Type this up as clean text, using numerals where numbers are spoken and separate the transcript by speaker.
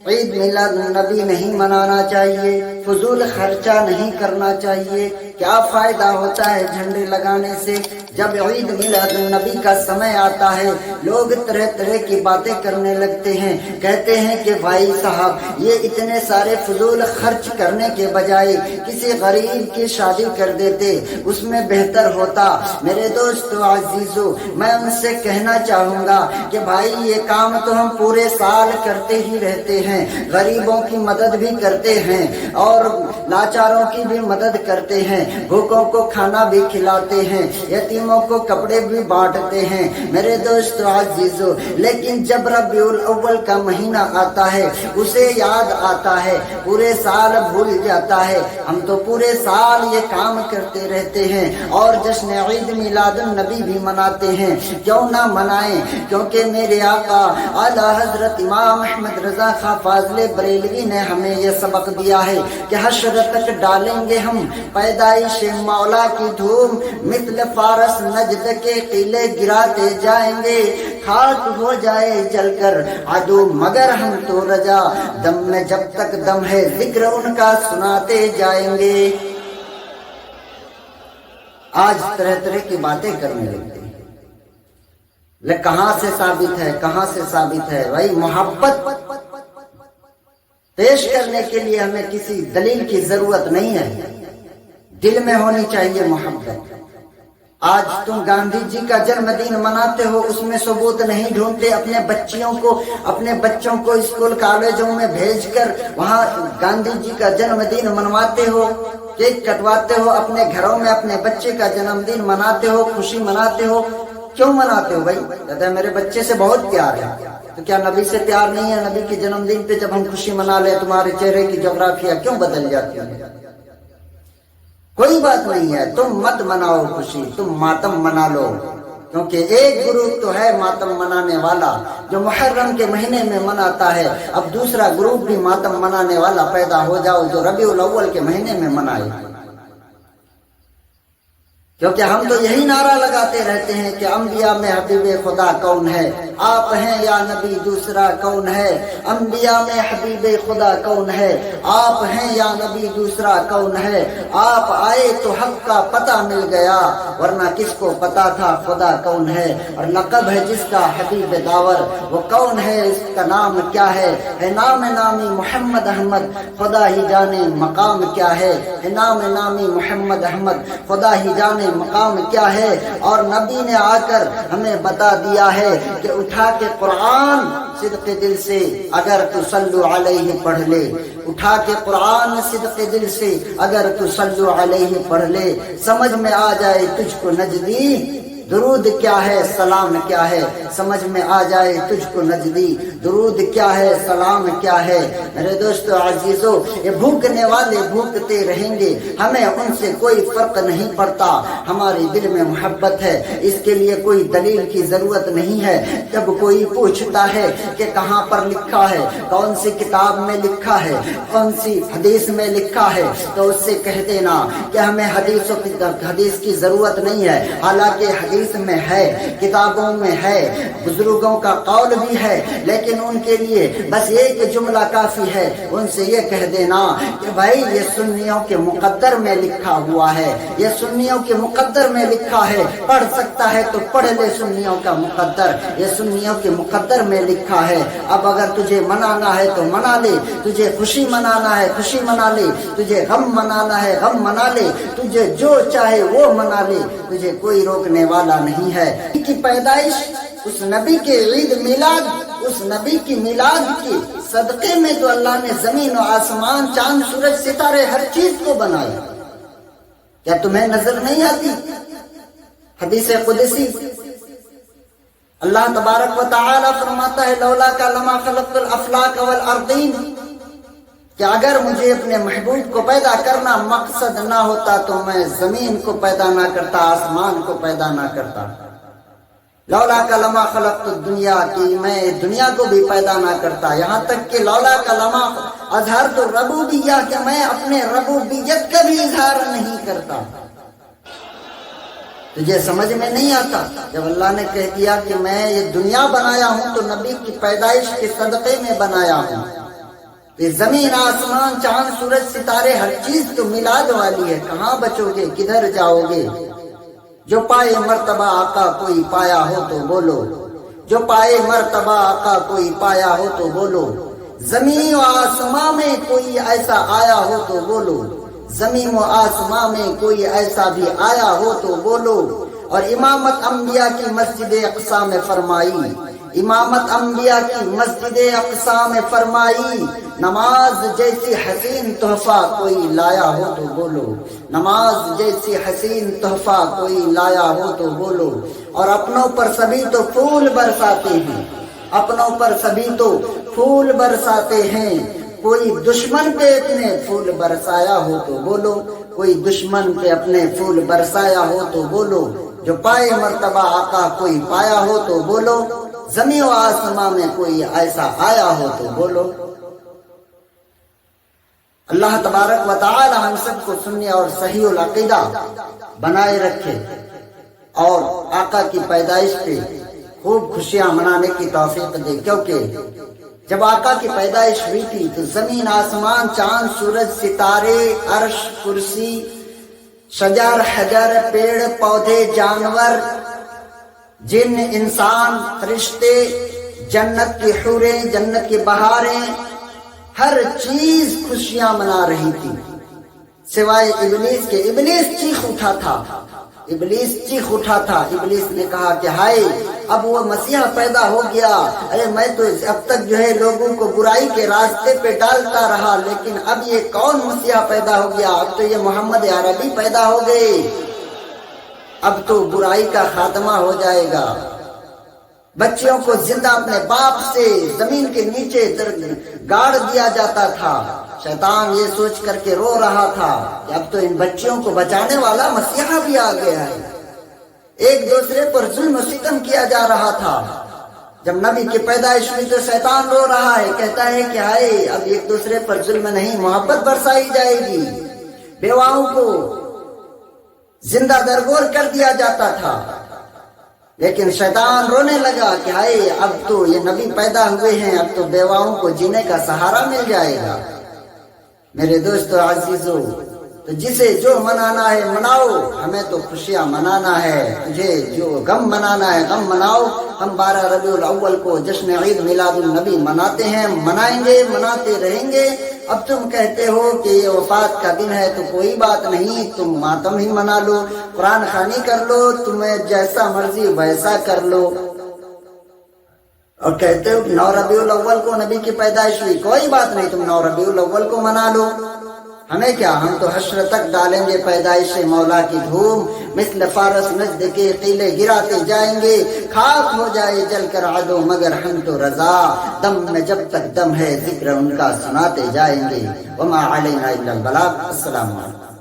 Speaker 1: عید میلاد النبی نہیں منانا چاہیے، فضول خرچہ نہیں کرنا چاہیے۔ کیا فائدہ ہوتا ہے جھنڈے لگانے سے؟ جب عید میلاد النبی کا سمے آتا ہے لوگ طرح طرح کی باتیں کرنے لگتے ہیں، کہتے ہیں کہ بھائی صاحب یہ اتنے سارے فضول خرچ کرنے کے بجائے کسی غریب کی شادی کر دیتے، اس میں بہتر ہوتا۔ میرے دوستو عزیزو، میں ان سے کہنا چاہوں گا کہ بھائی یہ کام تو ہم پورے سال کرتے ہی رہتے ہیں، غریبوں کی مدد بھی کرتے ہیں اور لاچاروں کی بھی مدد کرتے ہیں، بھوکوں کو کھانا بھی کھلاتے ہیں، یتیموں کو کپڑے بھی بانٹتے ہیں۔ میرے دوستو عزیزو، لیکن جب ربیع الاول کا مہینہ آتا ہے اسے یاد آتا ہے، پورے سال بھول جاتا ہے۔ ہم تو پورے سال یہ کام کرتے رہتے ہیں اور جشن عید میلاد النبی بھی مناتے ہیں، کیوں نہ منائیں؟ کیونکہ میرے آقا اعلیٰ حضرت امام احمد رضا خان فاضل بریلوی نے ہمیں یہ سبق دیا ہے کہ حشر تک ڈالیں گے ہم پیدائش مولا کی دھوم، مثل فارس نجد کے قلعے گراتے جائیں گے، خاک ہو جائے جل کر عدو مگر ہم تو رجا، دم میں جب تک دم ہے ذکر ان کا سناتے جائیں گے۔ آج طرح طرح کی باتیں کرنے لگتے ہیں، لیکن کہاں سے ثابت ہے؟ کہاں سے ثابت ہے؟ بھائی محبت پیش کرنے کے لیے ہمیں کسی دلیل کی ضرورت نہیں ہے، دل میں ہونی چاہیے محبت۔ آج تم گاندھی جی کا جنم دن مناتے ہو، اس میں ثبوت نہیں ڈھونڈتے، اپنے بچوں کو اسکول کالجوں میں بھیج کر وہاں گاندھی جی کا جنم دن منواتے ہو، کیک کٹواتے ہو، اپنے گھروں میں اپنے بچے کا جنم دن مناتے ہو، خوشی مناتے ہو۔ کیوں مناتے ہو بھائی؟ کہتے ہیں میرے بچے سے بہت پیار ہے۔ تو کیا نبی سے پیار نہیں ہے؟ نبی کے جنم دن پہ جب ہم خوشی منا لیں تمہارے چہرے کی جغرافیہ کیوں بدل جاتی ہے؟ کوئی بات نہیں ہے، تم مت مناؤ خوشی، تم ماتم منا لو، کیونکہ ایک گروپ تو ہے ماتم منانے والا جو محرم کے مہینے میں مناتا ہے، اب دوسرا گروپ بھی ماتم منانے والا پیدا ہو جاؤ جو ربیع الاول کے مہینے میں منائے۔ کیونکہ ہم تو یہی نعرہ لگاتے رہتے ہیں کہ انبیاء میں حبیب خدا کون ہے؟ آپ ہیں یا نبی دوسرا کون ہے؟ انبیاء میں حبیب خدا کون ہے؟ آپ ہیں یا نبی دوسرا کون ہے؟ آپ آئے تو حق کا پتہ مل گیا، ورنہ کس کو پتا تھا خدا کون ہے؟ اور لقب ہے جس کا حبیب داور، وہ کون ہے؟ اس کا نام کیا ہے نام نامی محمد احمد، خدا ہی جانے مقام کیا ہے نام نامی محمد احمد، خدا ہی جانے مقام کیا ہے۔ اور نبی نے آ کر ہمیں بتا دیا ہے کہ اٹھا کے قرآن صدق دل سے اگر تو صلو علیہ پڑھ لے، اٹھا کے قرآن صدق دل سے اگر تو صلو علیہ پڑھ لے، سمجھ میں آ جائے تجھ کو نجدی درود کیا ہے سلام کیا ہے، سمجھ میں آ جائے تجھ کو نجدی درود کیا ہے سلام کیا ہے۔ میرے دوستو عزیزو، یہ بھوکنے والے بھوکتے رہیں گے، ہمیں ان سے کوئی فرق نہیں پڑتا، ہمارے دل میں محبت ہے، اس کے لیے کوئی دلیل کی ضرورت نہیں ہے۔ جب کوئی پوچھتا ہے کہ کہاں پر لکھا ہے، کون سی کتاب میں لکھا ہے، کون سی حدیث میں لکھا ہے، تو اس سے کہہ دینا کہ ہمیں حدیث کی ضرورت نہیں ہے، حالانکہ حدیث میں ہے، کتابوں میں ہے، بزرگوں کا قول بھی ہے، لیکن ان کے لیے بس ایک جملہ کافی ہے، ان سے یہ کہہ دینا کہ بھائی یہ سنیوں کے مقدر میں لکھا ہوا ہے، یہ سنیوں کے مقدر میں لکھا ہے، پڑھ سکتا ہے تو پڑھ لے سنیوں کا مقدر، یہ سنیوں کے مقدر میں لکھا ہے۔ اب اگر تجھے منانا ہے تو منا لے، تجھے خوشی منانا ہے خوشی منا لے، تجھے غم منانا ہے غم منا لے، تجھے جو چاہے وہ منا لے، تجھے کوئی روکنے والا نہیں ہے۔ کی پیدائش، اس نبی کے عید میلاد، اس نبی کی میلاد کے صدقے میں تو اللہ نے زمین و آسمان، چاند سورج ستارے ہر چیز کو بنایا، کیا تمہیں نظر نہیں آتی؟ حدیث قدسی اللہ تبارک و تعالی فرماتا ہے لولا کا لما خلقت الافلاک والارضین، کہ اگر مجھے اپنے محبوب کو پیدا کرنا مقصد نہ ہوتا تو میں زمین کو پیدا نہ کرتا، آسمان کو پیدا نہ کرتا۔ لولا کا لما خلقت الدنیا، کہ میں دنیا کو بھی پیدا نہ کرتا، یہاں تک کہ لولا کا لما اظہرت الربوبیہ، کہ میں اپنے ربوبیت کا بھی اظہار نہیں کرتا۔ تجھے سمجھ میں نہیں آتا؟ جب اللہ نے کہہ دیا کہ میں یہ دنیا بنایا ہوں تو نبی کی پیدائش کے صدقے میں بنایا ہوں، یہ زمین آسمان چاند سورج ستارے ہر چیز تو میلاد والی ہے، کہاں بچو گے، کدھر جاؤ گے؟ جو پائے مرتبہ آقا کوئی پایا ہو تو بولو، جو پائے مرتبہ آقا کوئی پایا ہو تو بولو، زمین و آسمان میں کوئی ایسا آیا ہو تو بولو، زمین و آسمان میں کوئی ایسا بھی آیا ہو تو بولو۔ اور امامت انبیاء کی مسجد اقصی میں فرمائی، امامت انبیاء کی مسجد اقصی میں فرمائی، نماز جیسی حسین تحفہ کوئی لایا ہو تو بولو، نماز جیسی حسین تحفہ کوئی لایا ہو تو بولو۔ اور اپنوں پر سبھی تو پھول برساتے ہیں، اپنوں پر سبھی تو پھول برساتے ہیں، کوئی دشمن پہ اپنے پھول برسایا ہو تو بولو، کوئی دشمن پہ اپنے پھول برسایا ہو تو بولو۔ جو پائے مرتبہ آقا کوئی پایا ہو تو بولو، زمین و آسمان میں کوئی ایسا آیا ہو تو بولو۔ اللہ تبارک و تعالی ہم سب کو سنی اور صحیح العقیدہ بنائے رکھے اور آقا کی پیدائش پہ خوب خوشیاں منانے کی توفیق دے، کیونکہ جب آقا کی پیدائش ہوئی تھی تو زمین آسمان چاند سورج ستارے عرش کرسی شجر حجر پیڑ پودے جانور جن انسان فرشتے جنت کی حوریں جنت کی بہاریں ہر چیز خوشیاں منا رہی تھی سوائے ابلیس کے۔ ابلیس چیخ اٹھا تھا، ابلیس چیخ اٹھا تھا، ابلیس نے کہا کہ ہائے اب وہ مسیح پیدا ہو گیا، ارے میں تو اب تک جو ہے لوگوں کو برائی کے راستے پہ ڈالتا رہا، لیکن اب یہ کون مسیح پیدا ہو گیا؟ اب تو یہ محمد عربی پیدا ہو گئے، اب تو برائی کا خاتمہ ہو جائے گا۔ بچیوں کو زندہ اپنے باپ سے زمین کے نیچے گاڑ دیا جاتا تھا، شیطان یہ سوچ کر کے رو رہا تھا کہ اب تو ان بچیوں کو بچانے والا مسیحا بھی آ گیا ہے۔ ایک دوسرے پر ظلم و ستم کیا جا رہا تھا۔ جب نبی کی پیدائش ہوئی تو شیطان رو رہا ہے، کہتا ہے کہ ہائے اب ایک دوسرے پر ظلم نہیں، محبت برسائی جائے گی۔ بیواؤں کو زندہ درگور کر دیا جاتا تھا، لیکن شیطان رونے لگا کہ ہائے اب تو یہ نبی پیدا ہوئے ہیں، اب تو بیواؤں کو جینے کا سہارا مل جائے گا۔ میرے دوستو عزیزو، تو جسے جو منانا ہے مناؤ، ہمیں تو خوشیاں منانا ہے، تجھے جو غم منانا ہے غم مناؤ۔ ہم 12 ربیع الاول کو جشن عید میلاد النبی مناتے ہیں، منائیں گے، مناتے رہیں گے۔ اب تم کہتے ہو کہ یہ وفات کا دن ہے تو کوئی بات نہیں، تم ماتم ہی منا لو، قرآن خوانی کر لو، تمہیں جیسا مرضی ویسا کر لو، اور کہتے ہو کہ 9 ربیع الاول کو نبی کی پیدائش ہوئی، کوئی بات نہیں، تم 9 ربیع الاول کو منا لو، ہمیں کیا، ہم تو حشر تک ڈالیں گے پیدائش مولا کی دھوم، مثل فارس نجد کے قلعے گراتے جائیں گے، خاک ہو جائے جل کر عدو مگر ہم تو رضا، دم میں جب تک دم ہے ذکر ان کا سناتے جائیں گے۔ وما علینا الا البلاغ۔ السلام علیکم۔